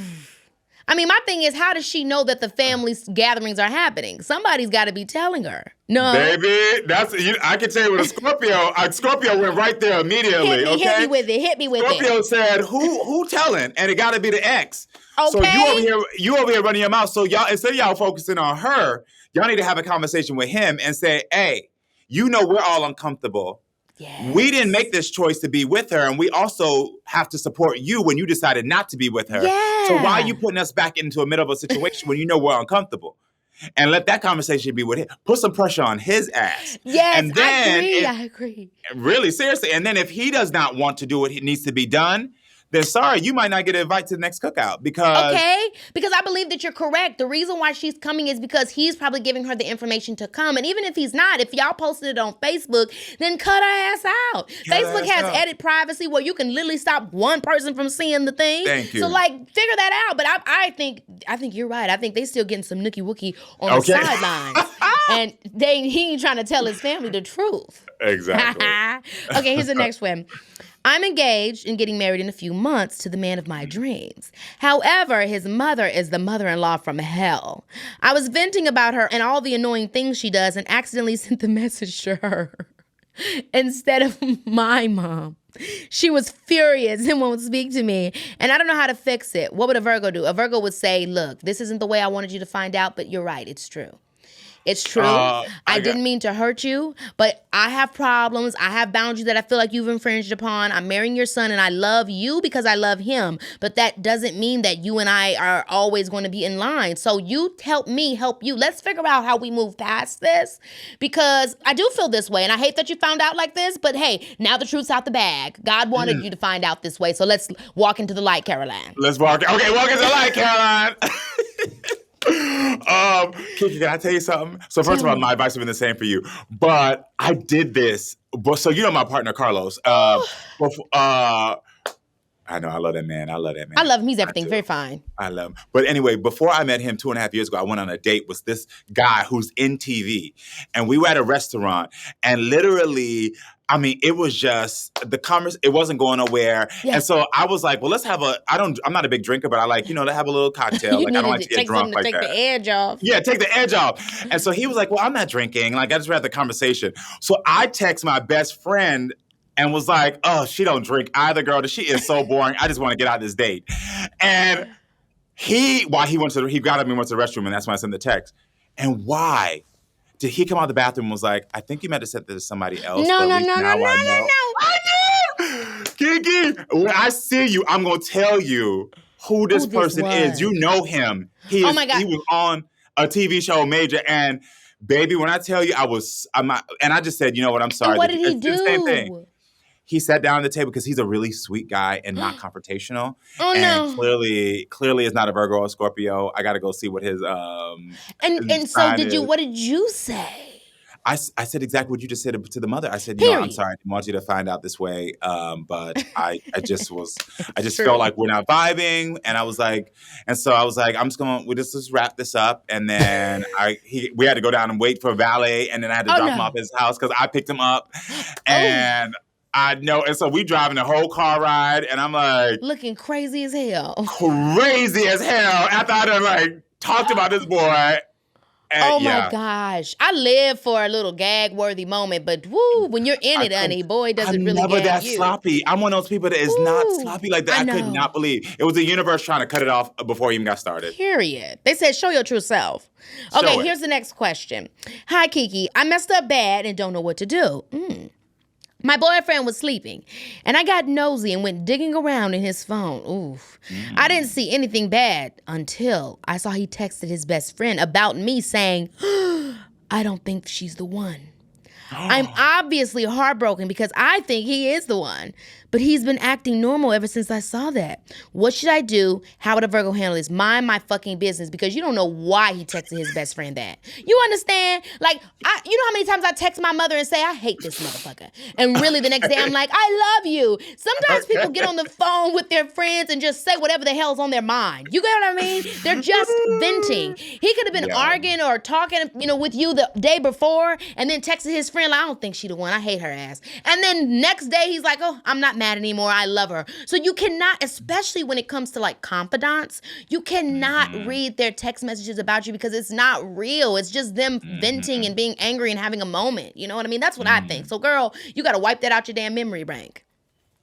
A: I mean, my thing is, how does she know that the family gatherings are happening? Somebody's got to be telling her. No.
B: Baby, I can tell you with a Scorpio. Scorpio went right there immediately,
A: Hit me with it.
B: Scorpio said, who telling? And it got to be the ex.
A: Okay.
B: So you over here running your mouth. So y'all, instead of y'all focusing on her, y'all need to have a conversation with him and say, hey, you know we're all uncomfortable. Yes. We didn't make this choice to be with her, and we also have to support you when you decided not to be with her.
A: Yeah.
B: So why are you putting us back into the middle of a situation when you know we're uncomfortable? And let that conversation be with him. Put some pressure on his ass.
A: Yes,
B: and then
A: I agree.
B: Really, seriously. And then if he does not want to do what needs to be done, then sorry, you might not get invited to the next cookout because...
A: Okay, because I believe that you're correct. The reason why she's coming is because he's probably giving her the information to come. And even if he's not, if y'all posted it on Facebook, then cut her ass out. Facebook has edit privacy where you can literally stop one person from seeing the thing.
B: Thank you.
A: So, figure that out. But I think you're right. I think they still getting some nookie wookie on the sidelines. And he ain't trying to tell his family the truth.
B: Exactly.
A: Okay, here's the next one. I'm engaged and getting married in a few months to the man of my dreams. However, his mother is the mother-in-law from hell. I was venting about her and all the annoying things she does and accidentally sent the message to her instead of my mom. She was furious and won't speak to me, and I don't know how to fix it. What would a Virgo do? A Virgo would say, look, this isn't the way I wanted you to find out, but you're right, it's true. It's true. I didn't mean to hurt you, but I have problems. I have boundaries that I feel like you've infringed upon. I'm marrying your son, and I love you because I love him. But that doesn't mean that you and I are always going to be in line. So you help me help you. Let's figure out how we move past this, because I do feel this way, and I hate that you found out like this. But hey, now the truth's out the bag. God wanted you to find out this way, so let's walk into the light, Caroline.
B: Let's walk. Okay, walk into the light, Caroline. Keke, can I tell you something? So first of all, my advice has been the same for you, but I did this. So you know my partner Carlos. I know, I love that man. I love him.
A: He's everything. Very fine.
B: I love him. But anyway, before I met him 2.5 years ago, I went on a date with this guy who's in TV. And we were at a restaurant. And literally, I mean, it was just, it wasn't going nowhere. Yeah. And so I was like, well, let's have I'm not a big drinker, but I like, to have a little cocktail. I don't like to get drunk like that.
A: Take the edge off.
B: Yeah, take the edge off. And so he was like, well, I'm not drinking. I just read the conversation. So I text my best friend and was like, oh, she don't drink either, girl. She is so boring. I just want to get out of this date. And he got up and went to the restroom, and that's when I sent the text. And why did he come out of the bathroom and was like, I think you meant to send this to somebody else.
A: No.
B: I knew! Keke, when I see you, I'm going to tell you who this person is. You know him.
A: Oh my God.
B: He was on a TV show, Major, and baby, when I tell you, I'm not, and I just said, you know what, I'm sorry.
A: And what did he do?
B: The same thing. He sat down at the table because he's a really sweet guy and not confrontational.
A: Oh,
B: and
A: no.
B: Clearly is not a Virgo or Scorpio. I got to go see what his
A: And so what did you say?
B: I said exactly what you just said to the mother. I said, I'm sorry, I didn't want you to find out this way. But I just felt like we're not vibing. And I was like, I'm just going to just wrap this up. And then we had to go down and wait for a valet. And then I had to drop him off at his house because I picked him up. And I know. And so we driving the whole car ride. And I'm like.
A: Looking crazy as hell.
B: Crazy as hell. After I done talked about this boy.
A: Oh my gosh. I live for a little gag-worthy moment, but woo, when you're in it, honey, boy, does it really
B: I'm never
A: gag
B: that
A: you.
B: sloppy. I'm one of those people that is not sloppy like that. I could not believe. It was the universe trying to cut it off before he even got started.
A: Period. They said, show your true self. Okay, here's the next question. Hi, Keke. I messed up bad and don't know what to do. My boyfriend was sleeping, and I got nosy and went digging around in his phone. Oof. I didn't see anything bad until I saw he texted his best friend about me saying, I don't think she's the one. I'm obviously heartbroken because I think he is the one, but he's been acting normal ever since I saw that. What should I do? How would a Virgo handle this? Mind my fucking business, because you don't know why he texted his best friend that. You understand? Like, you know how many times I text my mother and say, I hate this motherfucker. And really the next day I'm like, I love you. Sometimes people get on the phone with their friends and just say whatever the hell's on their mind. You get what I mean? They're just venting. He could have been arguing or talking, with you the day before and then texted his friend like, I don't think she the one. I hate her ass. And then next day he's like, oh, I'm not mad anymore. I love her. So you cannot, especially when it comes to like confidants, you cannot read their text messages about you because it's not real. It's just them venting and being angry and having a moment. You know what I mean? That's what I think. So girl, you got to wipe that out your damn memory bank.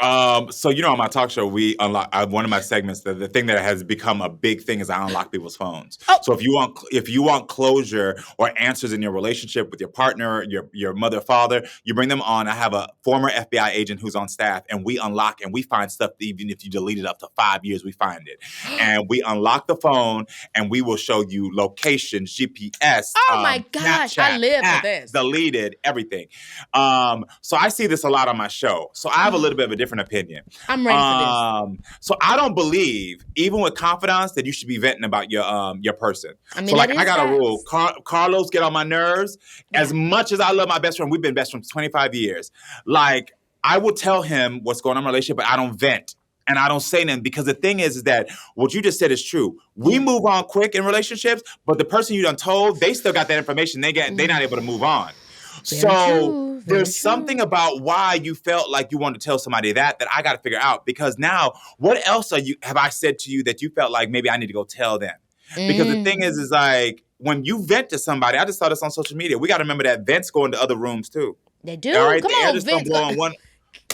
B: So on my talk show, we unlock one of my segments. The thing that has become a big thing is I unlock people's phones. Oh. So if you want closure or answers in your relationship with your partner, your mother, father, you bring them on. I have a former FBI agent who's on staff, and we unlock and we find stuff that even if you delete it up to 5 years, we find it. And we unlock the phone, and we will show you locations, GPS.
A: Oh my gosh, Snapchat, I live for this.
B: Deleted everything. So I see this a lot on my show. So I have a little bit of a different opinion.
A: I'm ready for this.
B: So I don't believe, even with confidence, that you should be venting about your person.
A: I mean,
B: so like I got a rule. Carlos get on my nerves. Yeah. As much as I love my best friend, we've been best friends for 25 years. Like I will tell him what's going on in my relationship, but I don't vent. And I don't say nothing because the thing is that what you just said is true. We move on quick in relationships, but the person you done told, they still got that information. They're not able to move on. There's something about why you felt like you wanted to tell somebody that I got to figure out, because now what else have I said to you that you felt like maybe I need to go tell them? Because the thing is like when you vent to somebody, I just saw this on social media. We got to remember that vents go into other rooms too.
A: They do. All right?
B: Come on, vents.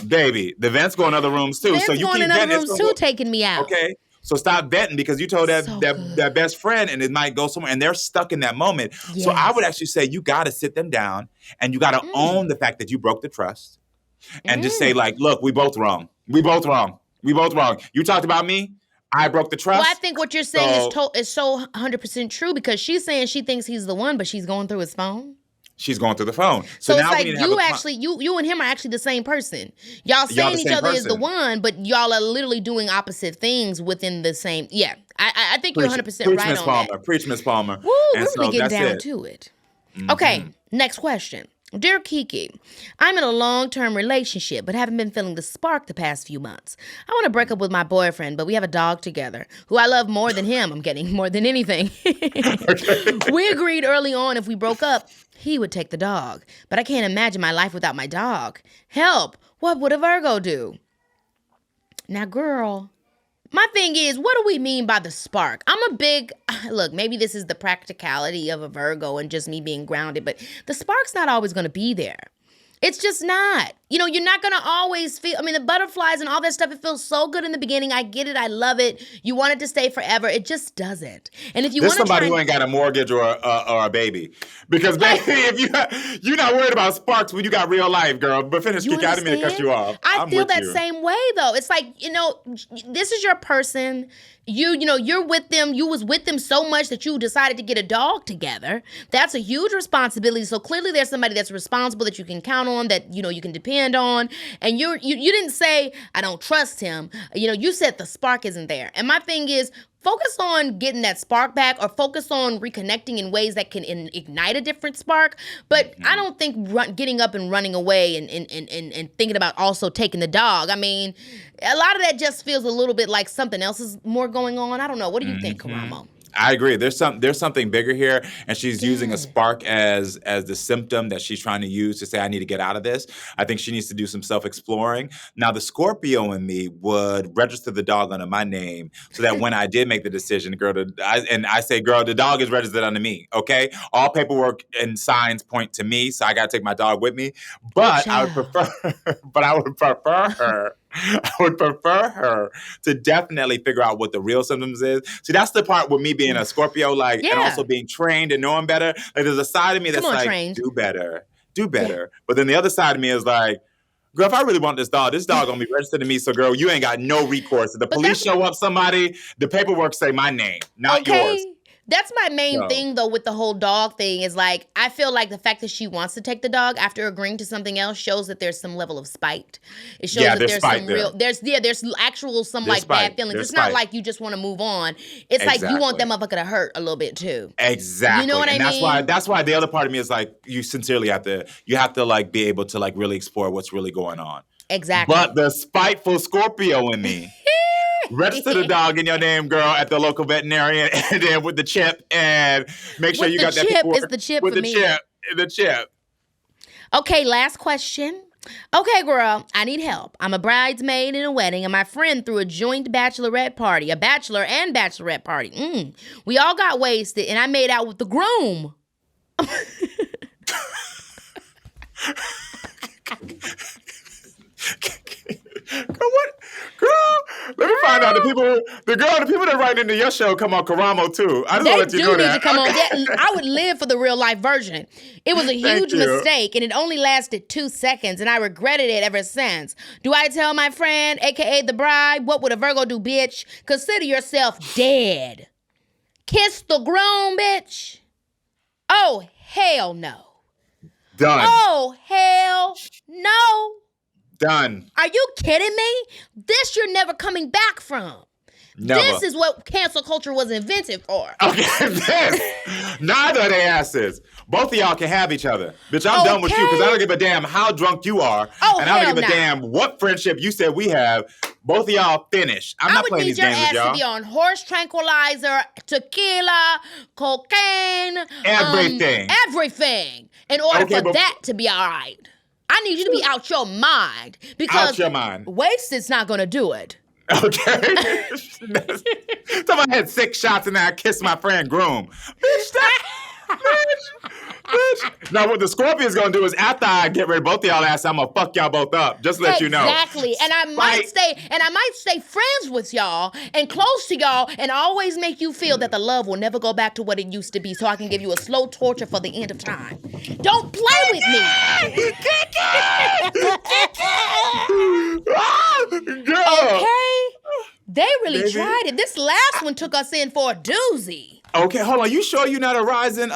B: Baby, the vents go in other rooms too.
A: Vents
B: so you
A: going in other rooms too, taking me out.
B: Okay. So stop venting because you told that best friend and it might go somewhere and they're stuck in that moment. Yes. So I would actually say you got to sit them down and you got to own the fact that you broke the trust and just say like, look, we both wrong. We both wrong. You talked about me. I broke the trust.
A: Well, I think what you're saying is so 100% true because she's saying she thinks he's the one, but she's going through his phone.
B: She's going through the phone.
A: So it's like you and him are actually the same person. Y'all saying each other is the one, but y'all are literally doing opposite things within the same. Yeah, I think you're 100% right on that.
B: Preach, Miss Palmer.
A: Woo, we're really getting down to it. Okay, next question. Dear Keke, I'm in a long-term relationship, but haven't been feeling the spark the past few months. I want to break up with my boyfriend, but we have a dog together, who I love more than him. I'm getting more than anything. We agreed early on if we broke up, he would take the dog. But I can't imagine my life without my dog. Help! What would a Virgo do? Now, girl, my thing is, what do we mean by the spark? Look, maybe this is the practicality of a Virgo and just me being grounded, but the spark's not always going to be there. It's just not. You're not going to always feel, the butterflies and all that stuff, it feels so good in the beginning. I get it. I love it. You want it to stay forever. It just doesn't. And if you want
B: somebody who ain't got a mortgage or a baby. Because, baby, if you're not worried about sparks when you got real life, girl. But finish, Keke. I didn't mean to cut you off.
A: I feel that same way, though. It's like, this is your person. You're with them. You was with them so much that you decided to get a dog together. That's a huge responsibility. So clearly there's somebody that's responsible that you can count on, that, you can depend on. And you didn't say, I don't trust him. You said the spark isn't there. And my thing is, focus on getting that spark back or focus on reconnecting in ways that can ignite a different spark. But I don't think getting up and running away and thinking about also taking the dog. A lot of that just feels a little bit like something else is more going on. I don't know. What do you think, Karamo?
B: I agree. There's something bigger here, and she's using a spark as the symptom that she's trying to use to say, I need to get out of this. I think she needs to do some self-exploring. Now, the Scorpio in me would register the dog under my name so that when I did make the decision, I say, girl, the dog is registered under me, okay? All paperwork and signs point to me, so I got to take my dog with me. But I would prefer her to definitely figure out what the real symptoms is. See, that's the part with me being a Scorpio, like, and also being trained and knowing better. Like, there's a side of me that's like, trained. do better. Yeah. But then the other side of me is like, girl, if I really want this dog gonna be registered to me. So, girl, you ain't got no recourse. If the police show up somebody, the paperwork say my name, not yours.
A: That's my main thing, though, with the whole dog thing is, like, I feel like the fact that she wants to take the dog after agreeing to something else shows that there's some level of spite. It shows that there's some real, there's actual bad feelings. It's not like you just want to move on. It's like you want that motherfucker to hurt a little bit too.
B: Exactly.
A: You know what I mean?
B: That's why the other part of me is like, you sincerely have to like be able to like really explore what's really going on.
A: Exactly.
B: But the spiteful Scorpio in me. Register the dog in your name, girl, at the local veterinarian, and then with the chip, and make sure you got that paperwork.
A: It's the chip
B: with
A: for
B: the
A: me.
B: The chip.
A: Okay, last question. Okay, girl, I need help. I'm a bridesmaid in a wedding, and my friend threw a joint bachelorette party, a bachelor and bachelorette party. We all got wasted, and I made out with the groom.
B: Girl, let me find out the people that write into your show come on Karamo too. I just want to let you know that. They do need to come on.
A: I would live for the real life version. It was a huge mistake, and it only lasted 2 seconds, and I regretted it ever since. Do I tell my friend, aka the bride, what would a Virgo do, bitch? Consider yourself dead. Kiss the groom, bitch. Oh, hell no.
B: Done.
A: Oh, hell no.
B: Done.
A: Are you kidding me? This you're never coming back from.
B: Never.
A: This is what cancel culture was invented for.
B: Okay, this. Neither of their asses. Both of y'all can have each other. Bitch, I'm done with you because I don't give a damn how drunk you are. And I don't give a damn what friendship you said we have. Both of y'all finished. I'm not playing these games with y'all.
A: I would need your ass to be on horse tranquilizer, tequila, cocaine. Everything. In order for that to be all right. I need you to be out your mind. Because wasted's not going to do it.
B: Okay. Somebody had 6 shots and then I kissed my friend groom. Bitch, bitch. Now what the Scorpion's gonna do is after I get rid of both of y'all ass, I'm gonna fuck y'all both up. Just to let you know.
A: Exactly. And I might stay friends with y'all and close to y'all and always make you feel that the love will never go back to what it used to be, so I can give you a slow torture for the end of time. Don't play with me. Okay? They really tried it. This last one took us in for a doozy.
B: Okay, hold on. You sure you're not a rising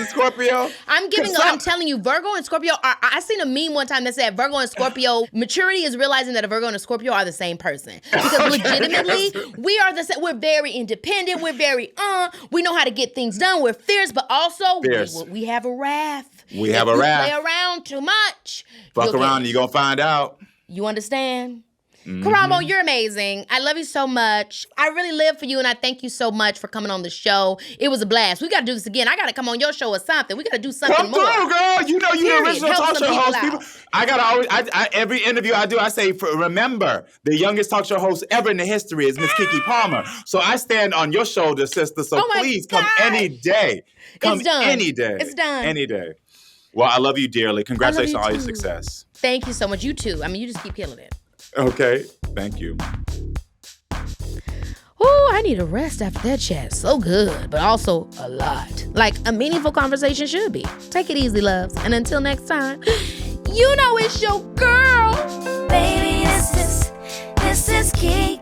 B: Scorpio?
A: I'm telling you, Virgo and Scorpio I seen a meme one time that said Virgo and Scorpio, maturity is realizing that a Virgo and a Scorpio are the same person. Because legitimately, we are the same. We're very independent. We're very, we know how to get things done. We're fierce, but also we have a wrath.
B: We have a wrath.
A: Play around too much.
B: Fuck around and you're going to find out.
A: You understand? Karamo, you're amazing. I love you so much. I really live for you, and I thank you so much for coming on the show. It was a blast. We got to do this again. I got to come on your show or something. We got to do something more.
B: Come through, girl. You know you're the original talk show host. I got to always, every interview I do, I say, remember, the youngest talk show host ever in the history is Miss Keke Palmer. So I stand on your shoulders, sister. So please come any day. Come any day.
A: It's done.
B: Any day. Well, I love you dearly. Congratulations on all your success.
A: Thank you so much. You too. I mean, you just keep killing it.
B: Okay, thank you.
A: Ooh, I need a rest after that chat. So good, but also a lot. Like a meaningful conversation should be. Take it easy, loves. And until next time, you know it's your girl.
D: Baby, this is Keke.